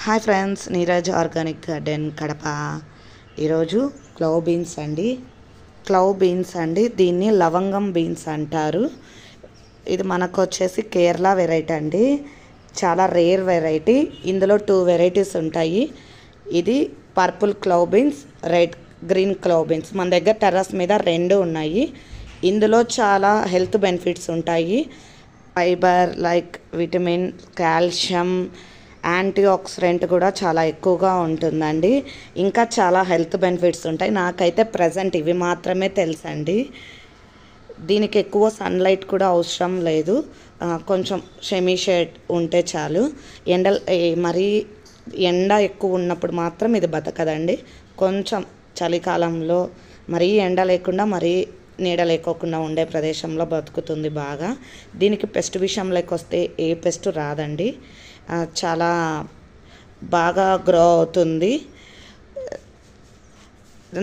Hi friends, Neeraj organic garden Kadapa. ఈరోజు clove beans అండి. దీన్ని లవంగం బీన్స్ అంటారు. ఇది మనకు వచ్చేసి కేరళ వెరైటీ అండి. చాలా రేర్ వెరైటీ. ఇందులో 2 వెరైటీస్ ఉంటాయి. ఇది purple clove beans, green clove beans. మన దగ్గర టెర్రస్ మీద 2 ఉన్నాయి. ఇందులో చాలా హెల్త్ బెనిఫిట్స్ ఉంటాయి. Fibre like vitamin, calcium, anti oxidant కూడా చాలా ఎక్కువగా ఉంటుందండి. ఇంకా చాలా హెల్త్ బెనిఫిట్స్ ఉంటాయి. నాకైతే ప్రజెంట్ ఇవి మాత్రమే తెలుసండి. దీనికి ఎక్కువ సన్లైట్ కూడా అవసరం లేదు. కొంచెం సెమీ షేడ్ ఉంటే చాలు. మరీ ఎండ ఎక్కువ ఉన్నప్పుడు మాత్రం ఇది బతకదండి. కొంచెం చలికాలంలో మరీ ఎండ లేకుండా మరీ నీడ లేకోకుండా ఉండే ప్రదేశంలో బతుకుతుంది బాగా. దీనికి పెస్ట్ విషయంలోకి వస్తే ఏ పెస్ట్ రాదండి. చాలా బాగా గ్రో అవుతుంది.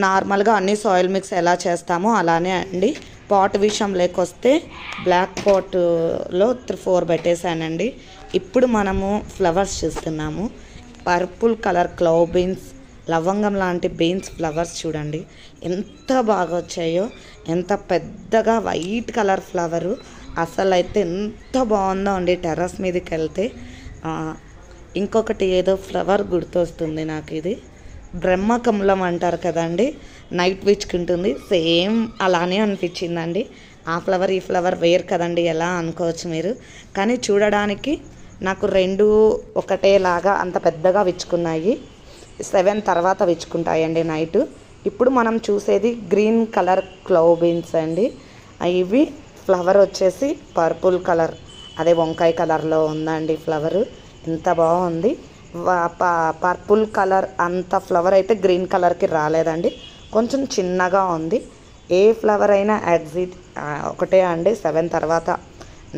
నార్మల్గా అన్ని సాయిల్ మిక్స్ ఎలా చేస్తామో అలానే అండి. పాట్ విషయం లేకొస్తే బ్లాక్ పాట్లో 4 పెట్టేశానండి. ఇప్పుడు మనము ఫ్లవర్స్ చూస్తున్నాము. పర్పుల్ కలర్ క్లవ్ బీన్స్, లవంగం లాంటి బీన్స్ ఫ్లవర్స్ చూడండి ఎంత బాగా వచ్చాయో. ఎంత పెద్దగా వైట్ కలర్ ఫ్లవరు. అసలు అయితే ఎంత బాగుందో అండి. టెర్రస్ మీదకి వెళ్తే ఇంకొకటి ఏదో ఫ్లవర్ గుర్తొస్తుంది నాకు. ఇది బ్రహ్మకమలం అంటారు కదండి, నైట్ విచ్కి ఉంటుంది. సేమ్ అలానే అనిపించిందండి. ఆ ఫ్లవర్ ఈ ఫ్లవర్ వేరు కదండి, ఎలా అనుకోవచ్చు మీరు. కానీ చూడడానికి నాకు 2 ఒకటేలాగా అంత పెద్దగా విచ్చుకున్నాయి. 7 తర్వాత విచ్చుకుంటాయండి నైట్. ఇప్పుడు మనం చూసేది గ్రీన్ కలర్ క్లవ్ బీన్స్ అండి. ఇవి ఫ్లవర్ వచ్చేసి పర్పుల్ కలర్, అదే వంకాయ కలర్లో ఉందండి ఫ్లవరు. ఎంత బాగుంది. పర్పుల్ కలర్ అంత ఫ్లవర్ అయితే గ్రీన్ కలర్కి రాలేదండి. కొంచెం చిన్నగా ఉంది. ఏ ఫ్లవర్ అయినా ఒకటే అండి. 7 తర్వాత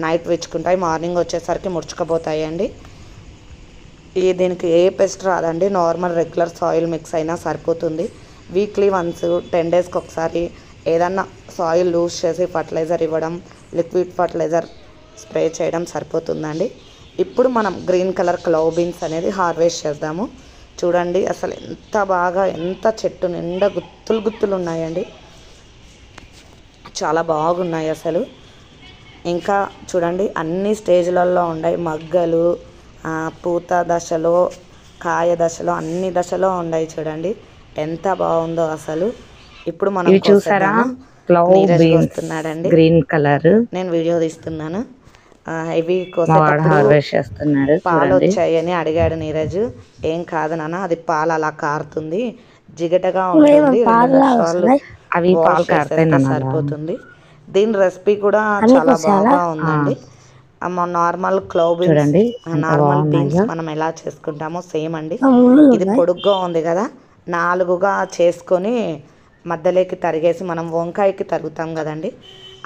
నైట్ విచ్చుకుంటాయి. మార్నింగ్ వచ్చేసరికి ముడుచుకుపోతాయండి. దీనికి ఏ పెస్ట్ రాదండి. నార్మల్ రెగ్యులర్ సాయిల్ మిక్స్ అయినా సరిపోతుంది. వీక్లీ వన్స్ 10 డేస్కి ఒకసారి ఏదన్నా సాయిల్ లూజ్ చేసి ఫర్టిలైజర్ ఇవ్వడం, లిక్విడ్ ఫర్టిలైజర్ స్ప్రే చేయడం సరిపోతుందండి. ఇప్పుడు మనం గ్రీన్ కలర్ క్లవ్ బీన్స్ అనేది హార్వెస్ట్ చేద్దాము. చూడండి అసలు ఎంత చెట్టు నిండా గుత్తులు ఉన్నాయండి. చాలా బాగున్నాయి అసలు. ఇంకా చూడండి అన్ని స్టేజ్లలో ఉన్నాయి. మగ్గలు, పూత దశలో, కాయ దశలో, అన్ని దశలో ఉన్నాయి. చూడండి ఎంత బాగుందో అసలు. ఇప్పుడు మనం చూసారా, వస్తున్నాడండి గ్రీన్ కలర్. నేను వీడియో తీస్తున్నాను. ఇవి హార్వెస్ట్ చేస్తున్నాడు. పాలు వచ్చాయని అడిగాడు నీరజ్. ఏం కాదు నాన్న, అది పాలు అలా కారుతుంది, జిగటగా ఉంటుంది, అవి పాలు సరిపోతుంది. దీని రెసిపీ కూడా చాలా బాగా ఉందండి. Normal clove beans, normal beans మనం ఎలా చేసుకుంటామో సేమ్ అండి. ఇది పొడుగ్గా ఉంది కదా, 4గా చేసుకొని మధ్యలోకి తరిగేసి, మనం వంకాయకి తరుగుతాం కదండి,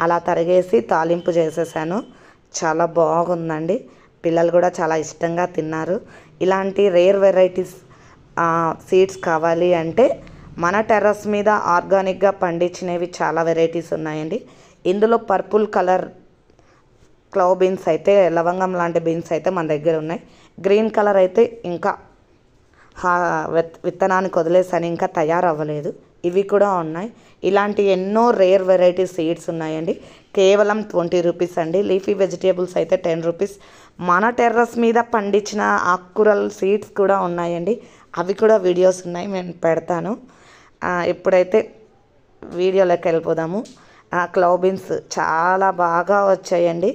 అలా తరిగేసి తాలింపు చేసేసాను. చాలా బాగుందండి. పిల్లలు కూడా చాలా ఇష్టంగా తిన్నారు. ఇలాంటి రేర్ వెరైటీస్ సీడ్స్ కావాలి అంటే మన టెర్రస్ మీద ఆర్గానిక్గా పండించినవి చాలా వెరైటీస్ ఉన్నాయండి. ఇందులో పర్పుల్ కలర్ క్లవ్ బీన్స్ అయితే, లవంగం లాంటి బీన్స్ అయితే మన దగ్గర ఉన్నాయి. గ్రీన్ కలర్ అయితే ఇంకా విత్తనానికి వదిలేసాను, ఇంకా తయారవ్వలేదు. ఇవి కూడా ఉన్నాయి. ఇలాంటి ఎన్నో రేర్ వెరైటీ సీడ్స్ ఉన్నాయండి. కేవలం 20 రూపీస్ అండి. లీఫీ వెజిటేబుల్స్ అయితే 10 రూపీస్. మన టెర్రస్ మీద పండించిన ఆకుకూరల సీడ్స్ కూడా ఉన్నాయండి. అవి కూడా వీడియోస్ ఉన్నాయి, నేను పెడతాను. ఇప్పుడైతే వీడియోలోకి వెళ్ళిపోదాము. క్లవ్ బీన్స్ చాలా బాగా వచ్చాయండి.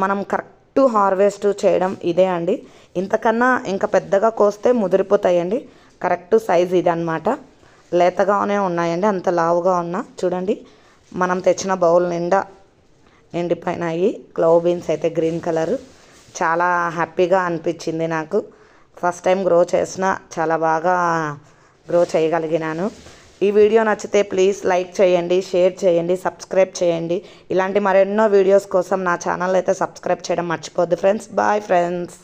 మనం కరెక్ట్ హార్వెస్ట్ చేయడం ఇదే అండి. ఇంతకన్నా ఇంకా పెద్దగా కోస్తే ముదిరిపోతాయండి. కరెక్ట్ సైజ్ ఇది అన్నమాట. లేతగానే ఉన్నాయండి, అంత లావుగా ఉన్నా. చూడండి మనం తెచ్చిన బౌల్ నిండా నిండిపోయినాయి. క్లవ్ బీన్స్ అయితే గ్రీన్ కలరు. చాలా హ్యాపీగా అనిపించింది నాకు. ఫస్ట్ టైం గ్రో చేసిన, చాలా బాగా గ్రో చేయగలిగినాను. ఈ వీడియో నచ్చితే ప్లీజ్ లైక్ చేయండి, షేర్ చేయండి, సబ్స్క్రైబ్ చేయండి. ఇలాంటి మరెన్నో వీడియోస్ కోసం నా ఛానల్ అయితే సబ్స్క్రైబ్ చేయడం మర్చిపోద్దు ఫ్రెండ్స్. Bye friends.